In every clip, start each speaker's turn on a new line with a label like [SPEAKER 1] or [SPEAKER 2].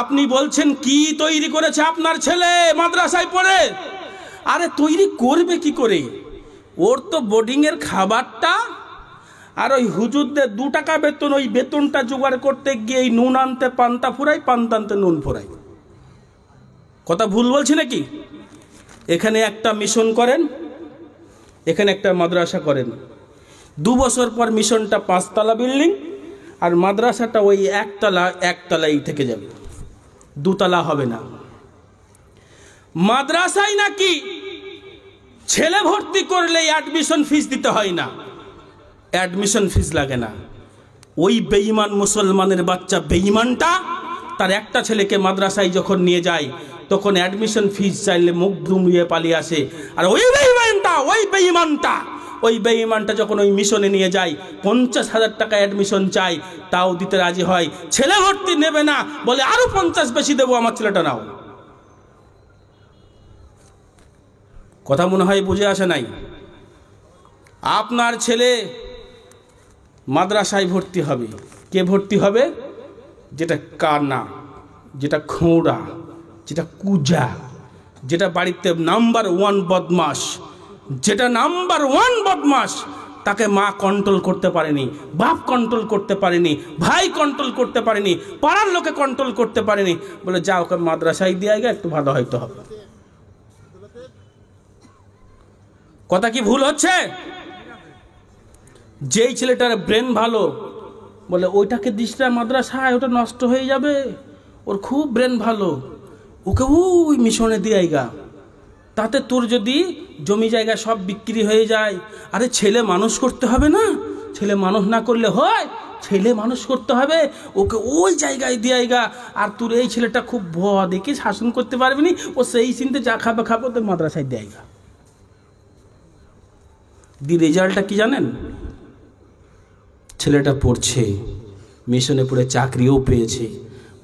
[SPEAKER 1] আপনি বলছেন কি তৈরি করেছে আপনার ছেলে মাদ্রাসায় পড়ে? আরে তৈরি করবে কি করে? ওর তো বোর্ডিংয়ের খাবারটা আর ওই হুজুরদের 2 টাকা বেতন, ওই বেতনটা জোগাড় করতে গিয়ে এই নুন আনতে পান্তা ফুরাই, পান্তা আনতে নুন ফুরাই। কথা ভুল বলছি নাকি? এখানে একটা মিশন করেন, এখানে একটা মাদ্রাসা করেন, 2 বছর পর মিশনটা 5 তলা বিল্ডিং আর মাদ্রাসাটা ওই একতলাই থেকে যাবে, 2 তলা হবে না। মাদ্রাসায় নাকি ছেলে ভর্তি করলে অ্যাডমিশন ফিস দিতে হয় না, অ্যাডমিশন ফিস লাগে না। ওই বেঈমান মুসলমানের বাচ্চা বেঈমানটা তার একটা ছেলেকে মাদ্রাসায় যখন নিয়ে যায় তখন অ্যাডমিশন ফিস চাইলে মুখ ধুমিয়ে পালিয়ে আসে। আর ওই বেঈমানটা যখন ওই মিশনে নিয়ে যায় 50,000 টাকা অ্যাডমিশন চাই, তাও দিতে রাজি হয়। ছেলে ভর্তি নেবে না, বলে আরো 50 বেশি দেবো, আমার ছেলেটা নাও। কথা মনে হয় বুঝে আসে নাই? আপনার ছেলে মাদ্রাসায় ভর্তি হবে, কে ভর্তি হবে? যেটা কানা, যেটা খোঁড়া, যেটা কুজা, যেটা বাড়িতে নাম্বার 1 বদমাস, যেটা নাম্বার 1 বদমাস, তাকে মা কন্ট্রোল করতে পারেনি, বাপ কন্ট্রোল করতে পারেনি, ভাই কন্ট্রোল করতে পারেনি, পাড়ার লোকে কন্ট্রোল করতে পারেনি, বলে যা ওকে মাদ্রাসায় দিয়ে আগে একটু ভালো হয়তো হবে। কথা কি ভুল হচ্ছে? যেই ছেলেটার ব্রেন ভালো, বলে ওইটাকে দিস না মাদ্রাসায়, ওটা নষ্ট হয়ে যাবে, ওর খুব ব্রেন ভালো, ওকে ওই মিশনে দিয়ে আইগা, তাতে তোর যদি জমি জায়গা সব বিক্রি হয়ে যায়। আরে ছেলে মানুষ করতে হবে না? ছেলে মানুষ না করলে হয়? ছেলে মানুষ করতে হবে, ওকে ওই জায়গায় দিয়ে আইগা। আর তোর এই ছেলেটা খুব ভয় দেখে শাসন করতে পারবি না, ও সেই চিন্তে যা খাবে খাবো, তো মাদ্রাসায় দিয়ে আইগা। দি রেজাল্টটা কি জানেন? ছেলেটা পড়ছে, মিশনে পড়ে চাকরিও পেয়েছে,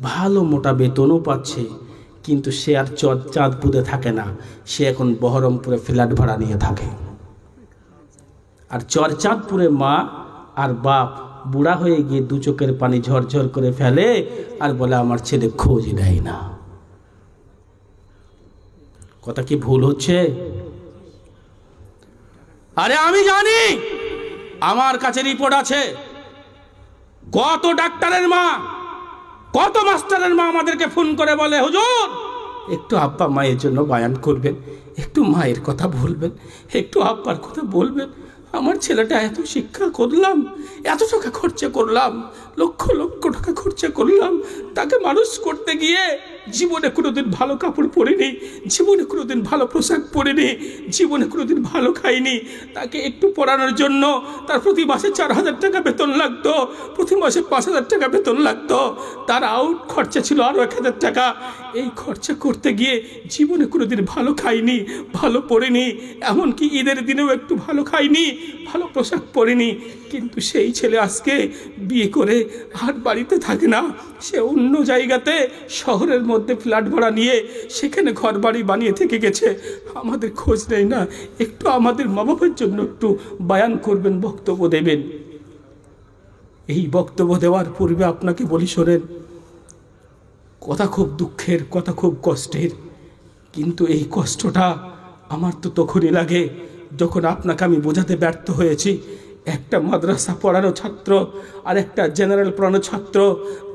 [SPEAKER 1] ভালো মোটা বেতনও পাচ্ছে, কিন্তু সে আর চাঁদপুরে থাকে না, সে এখন বহরমপুরে ফ্ল্যাট ভাড়া নিয়ে থাকে। আর চাঁদপুরে মা আর বাপ বুড়া হয়ে গিয়ে 2 চোখের পানি ঝরঝর করে ফেলে আর বলে আমার ছেলে খোঁজ নেয় না। কথা কি ভুল হচ্ছে? আরে আমি জানি, আমার কাছে রিপোর্ট আছে, কত ডাক্তারের মা, কত মাস্টারের মা আমাদেরকে ফোন করে বলে হুজুর একটু আব্বা মায়ের জন্য বয়ান করবেন, একটু মায়ের কথা বলবেন, একটু আব্বার কথা বলবেন। আমার ছেলেটা এত শিক্ষা করলাম, এত টাকা খরচা করলাম, লক্ষ লক্ষ টাকা খরচা করলাম, তাকে মানুষ করতে গিয়ে জীবনে কোনোদিন ভালো কাপড় পরিনি, জীবনে কোনোদিন ভালো পোশাক পরিনি, জীবনে কোনোদিন ভালো খাইনি। তাকে একটু পড়ানোর জন্য তার প্রতি মাসে 4,000 টাকা বেতন লাগতো, প্রতি মাসে 5,000 টাকা বেতন লাগতো, তার আউট খরচা ছিল আরও 1,000 টাকা। এই খরচা করতে গিয়ে জীবনে কোনোদিন ভালো খাইনি, ভালো পড়িনি, এমনকি ঈদের দিনেও একটু ভালো খাইনি, ভালো পোশাক পরিনি। কিন্তু সেই ছেলে আজকে বিয়ে করে আর বাড়িতে থাকে না, সে অন্য জায়গাতে শহরের মধ্যে ফ্ল্যাট ভাড়া নিয়ে সেখানে ঘর বাড়ি বানিয়ে থেকে গেছে। আমাদের খোঁজ নেই না, একটু আমাদের মা বাবার জন্য একটু বয়ান করবেন, বক্তব্য দেবেন। এই বক্তব্য দেওয়ার পূর্বে আপনাকে বলি শোনেন, কথা খুব দুঃখের, কথা খুব কষ্টের, কিন্তু এই কষ্টটা আমার তো তখনই লাগে যখন আপনাকে আমি বোঝাতে ব্যর্থ হয়েছি। একটা মাদ্রাসা পড়ানো ছাত্র আর একটা জেনারেল পড়ানো ছাত্র,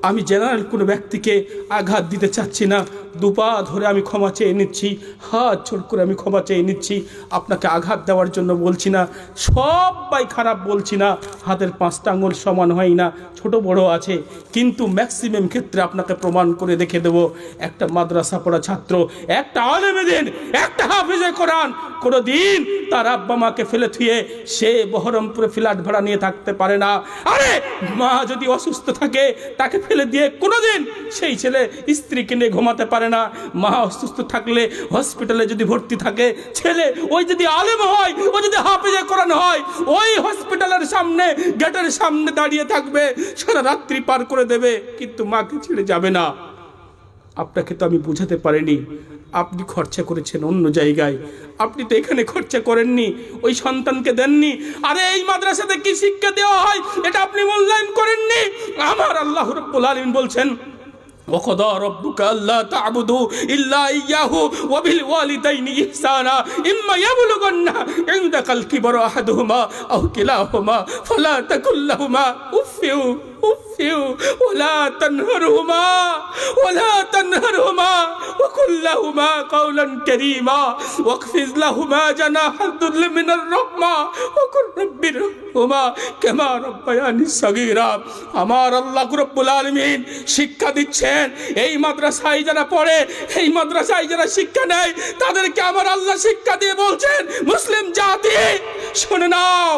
[SPEAKER 1] আমি জেনারেল কোনো ব্যক্তিকে আঘাত দিতে চাচ্ছি না, 2 পা ধরে আমি ক্ষমা চেয়ে নিচ্ছি, হাত জোড় করে আমি ক্ষমা চেয়ে নিচ্ছি। আপনাকে আঘাত দেওয়ার জন্য বলছি না, সবাই খারাপ বলছি না, হাতের 5টা আঙুল সমান হয় না, ছোট বড় আছে, কিন্তু ম্যাক্সিমাম ক্ষেত্রে আপনাকে প্রমাণ করে দেখে দেব, একটা মাদ্রাসা পড়া ছাত্র, একটা আলেম দিন, একটা হাফেজে কোরআন কোনো দিন তার আব্বা মাকে ফেলে থুয়ে সে বহরমপুরে ফ্ল্যাট ভাড়া নিয়ে থাকতে পারে না। আরে মা যদি অসুস্থ থাকে তাকে ফেলে দিয়ে কোনোদিন সেই ছেলে স্ত্রীকে নিয়ে ঘুমাতে পারে না। মা অসুস্থ থাকলে হসপিটালে যদি ভর্তি থাকে ছেলে, ওই যদি আলেম হয়, ও যদি হাফেজে কোরআন হয়, ওই হসপিটালের সামনে গেটের সামনে দাঁড়িয়ে থাকবে, সারা রাত্রি পার করে দেবে, কিন্তু মাকে ছেড়ে যাবে না। আপনাকে তো আমি বুঝাতে পারিনি, আপনি খরচা করেছেন অন্য জায়গায়, আপনি তো এখানে খরচা করেননি, ওই সন্তানকে দেননি। আরে এই মাদ্রাসাতে কি শিক্ষা দেওয়া হয় এটা আপনি মূল্যায়ন করেননি। আমার আল্লাহ রাব্বুল আলামিন বলছেন وقضى ربك ألا تعبدوا إلا إياه وبالوالدين إحسانا إما يبلغن عندك الكبر أحدهما أو كلاهما فلا تقل لهما أف ولا تنهرهما وقل لهما قولا كريما واخفض لهما جناح الذل من الرحمة وقل رب ارحمهما كما ربياني صغيرا। আমার আল্লাহ রব্বুল আলামিন শিক্ষা দিচ্ছেন, এই মাদ্রাসায় যারা পড়ে, এই মাদ্রাসায় যারা শিক্ষা নেয়, তাদেরকে আমার আল্লাহ শিক্ষা দিয়ে বলছেন, মুসলিম জাতি শুনে নাও,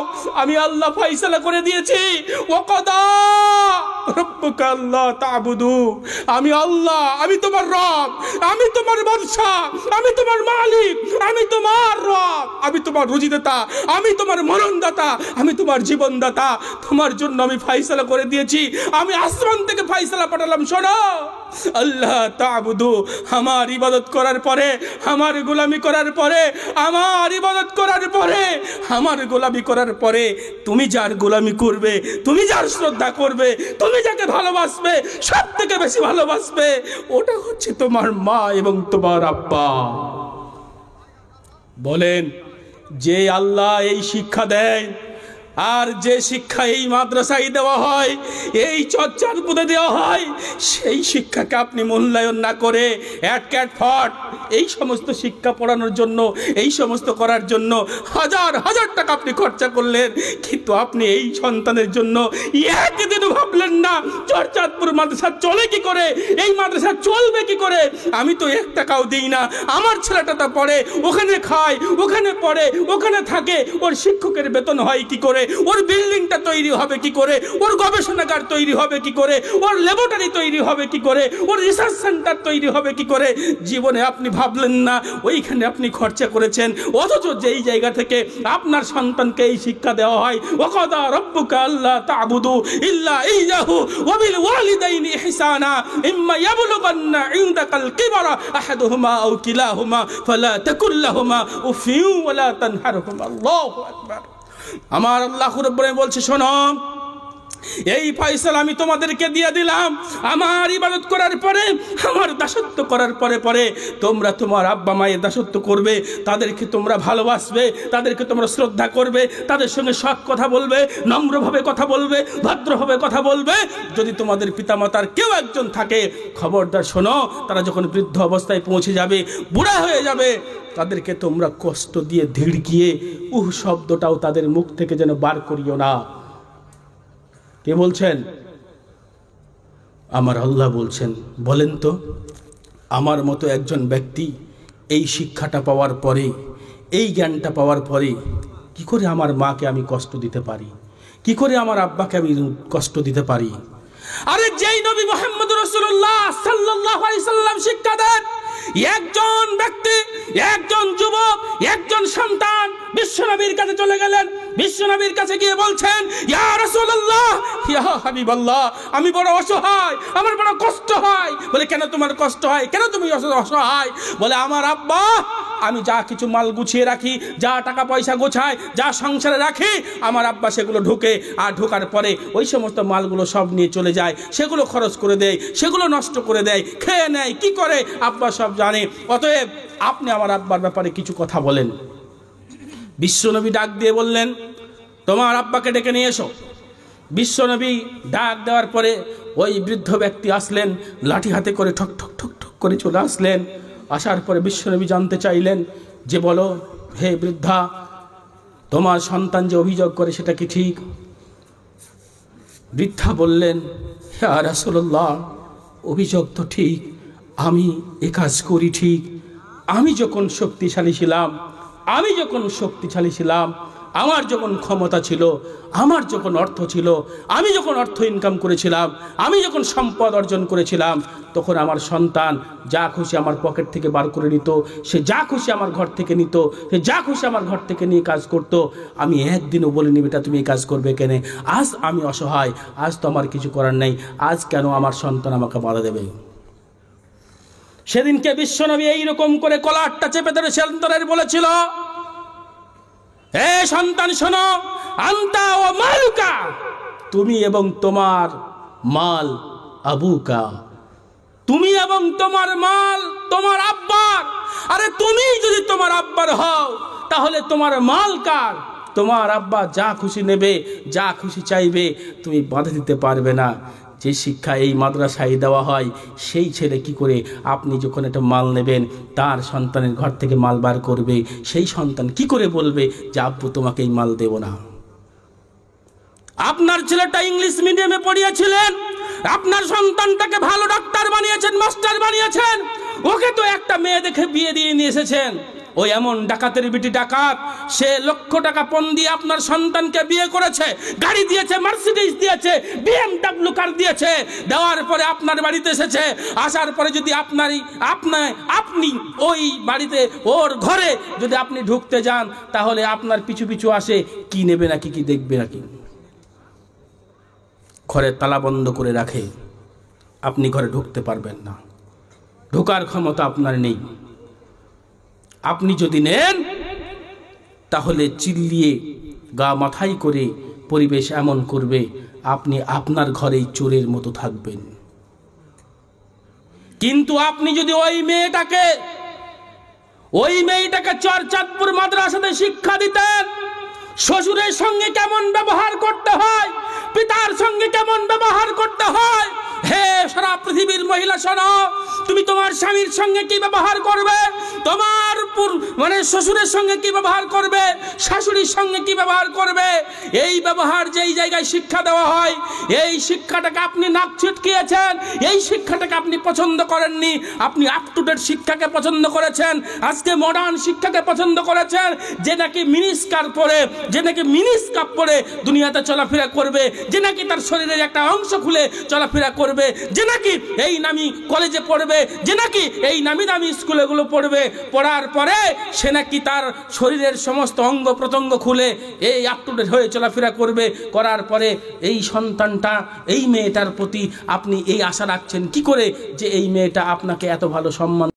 [SPEAKER 1] আমি আল্লাহ ফয়সালা করে দিয়েছি, ওয়াকাদা রব্বুকা আল্লা তা'বুদু, আমি আল্লাহ, আমি তোমার রব, আমি তোমার বাদশা, আমি তোমার মালিক, আমি তোমার রব, আমি তোমার রুজিদাতা, আমি তোমার মরণদাতা, আমি তোমার জীবনদাতা। তোমার জন্য আমি ফয়সালা করে দিয়েছি, আমি আসমান থেকে ফয়সালা পাঠালাম। শোনো, আল্লাহ তা'বুদু, আমার ইবাদত করার পরে, আমার গোলামি করার পরে, আমার ইবাদত করার পরে, আমার গোলামি করার পরে তুমি যার গোলামি করবে, তুমি যার শ্রদ্ধা করবে, তুমি যাকে ভালোবাসবে, সব থেকে বেশি ভালোবাসবে, ওটা হচ্ছে তোমার মা এবং তোমার আব্বা। বলেন, যে আল্লাহ এই শিক্ষা দেয়, আর যে শিক্ষা এই মাদ্রাসায় দেওয়া হয়, এই চর্চার পদে দেওয়া হয়, সেই শিক্ষাকে আপনি মূল্যায়ন না করে ফট এই সমস্ত শিক্ষা পড়ানোর জন্য, এই সমস্ত করার জন্য হাজার হাজার টাকা আপনি খরচা করলেন, কিন্তু আপনি এই সন্তানের জন্য একদিনও ভাবলেন না চর্চাতপুর মাদ্রাসা চলে কি করে, এই মাদ্রাসা চলবে কি করে। আমি তো 1 টাকাও দিই না, আমার ছেলেটা তা পড়ে, ওখানে খায়, ওখানে পড়ে, ওখানে থাকে, ওর শিক্ষকের বেতন হয় কি করে, ওর বিল্ডিংটা তৈরি হবে কি করে, ওর গবেষণাগার তৈরি হবে কি করে, ওর ল্যাবরেটরি তৈরি হবে কি করে, ওর রিসার্চ সেন্টার তৈরি হবে কি করে। জীবনে আপনি ভাবলেন না, ওইখানে আপনি খরচা করেছেন, অথচ যেই জায়গা থেকে আপনার সন্তানকে এই শিক্ষা দেওয়া হয়, ওয়াকাদা রব্বুকা আল্লা তা'বুদু ইল্লা ইয়্যাহু ওয়া বিল ওয়ালিদাইনি ইহসানা ইম্মা ইয়াবলুগান্না ইনদাকাল কিবারা আহাদুহুমা আও কিলাহুমা ফালা তাকুল লাহুমা উফিউ ওয়া লা তানহারহুমা। আল্লাহু আকবার। আমার আল্লাহ রাব্বুল আলামিন বলছে, শোনো, এই ফয়সালা আমি তোমাদেরকে দিয়ে দিলাম, আমার ইবাদত করার পরে, আমার দাসত্ব করার পরে পরে তোমরা তোমার আব্বা মায়ের দাসত্ব করবে, তাদেরকে তোমরা ভালোবাসবে, তাদেরকে তোমরা শ্রদ্ধা করবে, তাদের সঙ্গে সৎ কথা বলবে, নম্রভাবে কথা বলবে, ভদ্রভাবে কথা বলবে। যদি তোমাদের পিতামাতার কেউ একজন থাকে, খবরদার শোনো, তারা যখন বৃদ্ধ অবস্থায় পৌঁছে যাবে, বুড়া হয়ে যাবে, তাদেরকে তোমরা কষ্ট দিয়ে ধিড়কিয়ে শব্দটাও তাদের মুখ থেকে যেন বার করিও না। কে বলছেন? আমার আল্লাহ বলছেন। বলেন তো, আমার মতো একজন ব্যক্তি এই শিক্ষাটা পাওয়ার পরে, এই জ্ঞানটা পাওয়ার পরে কি করে আমার মাকে আমি কষ্ট দিতে পারি, কি করে আমার আব্বাকে আমি কষ্ট দিতে পারি? আরে যেই নবী মুহাম্মদ রাসূলুল্লাহ সাল্লাল্লাহু আলাইহি সাল্লাম শিক্ষা দেন, একজন ব্যক্তি, একজন যুবক, একজন সন্তান বিশ্বনবীর কাছে চলে গেলেন, বিশ্বনবীর কাছে গিয়ে বলছেন, ইয়া রাসূলুল্লাহ, ইয়া হাবিবাল্লাহ, আমি বড় অসহায়, আমার বড় কষ্ট হয়। বলে, কেন তোমার কষ্ট হয়, কেন তুমি অসহায়? বলে, আমার আব্বা, আমি যা কিছু মাল গুছিয়ে রাখি, যা টাকা পয়সা গোছায়, যা সংসারে রাখি, আমার আব্বা সেগুলো ঢোকে, আর ঢোকার পরে ওই সমস্ত মালগুলো সব নিয়ে চলে যায়, সেগুলো খরচ করে দেয়, সেগুলো নষ্ট করে দেয়, খেয়ে নেয়, কি করে আব্বা সব জানে। অতএব আপনি আমার আব্বার ব্যাপারে কিছু কথা বলেন। বিশ্বনবী ডাক দিয়ে বললেন, তোমার আব্বাকে ডেকে নিয়ে এসো। বিশ্বনবী ডাক দেওয়ার পরে ওই বৃদ্ধ ব্যক্তি আসলেন, লাঠি হাতে করে ঠক ঠক ঠক ঠক করে চলে আসলেন। আসার পরে বিশ্বনবী জানতে চাইলেন যে, বলো হে বৃদ্ধা, তোমার সন্তান যে অভিযোগ করে সেটা কি ঠিক? বৃদ্ধা বললেন, ইয়া রাসূলুল্লাহ, অভিযোগ তো ঠিক, আমি এ কাজ করি ঠিক। আমি যখন শক্তিশালী ছিলাম, আমার যখন ক্ষমতা ছিল, আমার যখন অর্থ ছিল, আমি যখন অর্থ ইনকাম করেছিলাম, আমি যখন সম্পদ অর্জন করেছিলাম, তখন আমার সন্তান যা খুশি আমার পকেট থেকে বার করে নিত, সে যা খুশি আমার ঘর থেকে নিত, সে যা খুশি আমার ঘর থেকে নিয়ে কাজ করত। আমি একদিনও বলিনি, বেটা তুমি এই কাজ করবে কেন? আজ আমি অসহায়, আজ তো আমার কিছু করার নেই, আজ কেন আমার সন্তান আমাকে বাধা দেবে? সেদিনকে বিশ্বনবী এইরকম করে কলারটা চেপে ধরে সন্তানের বলেছিল, হে সন্তান শোনো, আন্তা ও মালুকা, তুমি এবং তোমার মাল, আবুকা, তুমি এবং তোমার মাল তোমার আব্বার। আরে তুমি যদি তোমার আব্বার হও তাহলে তোমার মাল কার? তোমার আব্বা যা খুশি নেবে, যা খুশি চাইবে, তুমি বাধা দিতে পারবে না। যে শিক্ষা এই মাদ্রাসায় দেওয়া হয়, সেই ছেলে কি করে আপনি যখন একটা মাল নেবেন, তার সন্তানের ঘর থেকে মাল বার করবে, সেই সন্তান কি করে বলবে যে আব্বু তোমাকে এই মাল দেব না? আপনার ছেলেটা ইংলিশ মিডিয়ামে পড়িয়েছিলেন, আপনার সন্তানটাকে ভালো ডাক্তার বানিয়েছেন, মাস্টার বানিয়েছেন, ওকে তো একটা মেয়ে দেখে বিয়ে দিয়ে নিয়ে এসেছেন। ওই এমন ডাকাতের বিটি ডাকাত, সে লক্ষ টাকা পণ দিয়ে আপনার সন্তানকে বিয়ে করেছে, গাড়ি দিয়েছে, মার্সিডিজ দিয়েছে, BMW কার দিয়েছে। দেওয়ার পরে আপনার বাড়িতে এসেছে, আসার পরে যদি আপনি ওই বাড়িতে ওর ঘরে যদি আপনি ঢুকতে যান, তাহলে আপনার পিছু পিছু আসে, কি নেবে নাকি কি দেখবে নাকি। ঘরের তালা বন্ধ করে রাখে, আপনি ঘরে ঢুকতে পারবেন না, ঢোকার ক্ষমতা আপনার নেই। আপনি যদি নেন তাহলে চিল্লিয়ে গা মাথায় করে পরিবেশ এমন করবে আপনি আপনার ঘরেই চোরের মতো থাকবেন। কিন্তু আপনি যদি ওই মেয়েটাকে চরচাঁদপুর মাদ্রাসাতে শিক্ষা দিতেন, শ্বশুরের সঙ্গে কেমন ব্যবহার করতে হয়, পিতার সঙ্গে কেমন ব্যবহার করতে হয়, হে সারা পৃথিবীর মহিলা শোনো, তুমি তোমার স্বামীর সঙ্গে কি ব্যবহার করবে, তোমার শ্বশুরের সঙ্গে কি ব্যবহার করবে, শাশুড়ির সঙ্গে কি ব্যবহার করবে, এই ব্যবহার যেই জায়গায় শিক্ষা দেওয়া হয়, এই শিক্ষাটাকে আপনি নাক ছিটকিয়েছেন, এই শিক্ষাটাকে আপনি পছন্দ করেননি। আপনি আপ টু ডেট শিক্ষাকে পছন্দ করেছেন, আজকে মডার্ন শিক্ষাকে পছন্দ করেছেন, যে নাকি মিনিস্কার্ট পরে, যে নাকি মিনিস্কার্ট পরে দুনিয়াতে চলাফেরা করবে, যে নাকি তার শরীরের একটা অংশ খুলে চলাফেরা করবে, যে নাকি এই নামি কলেজে পড়বে, যে নাকি এই নামি দামি স্কুলগুলো পড়বে, পড়ার পরে সে নাকি তার শরীরের সমস্ত অঙ্গ প্রত্যঙ্গ খুলে এই আপ টু ডেট হয়ে চলাফেরা করবে। করার পরে এই সন্তানটা, এই মেয়েটার প্রতি আপনি এই আশা রাখছেন কি করে যে এই মেয়েটা আপনাকে এত ভালো সম্মান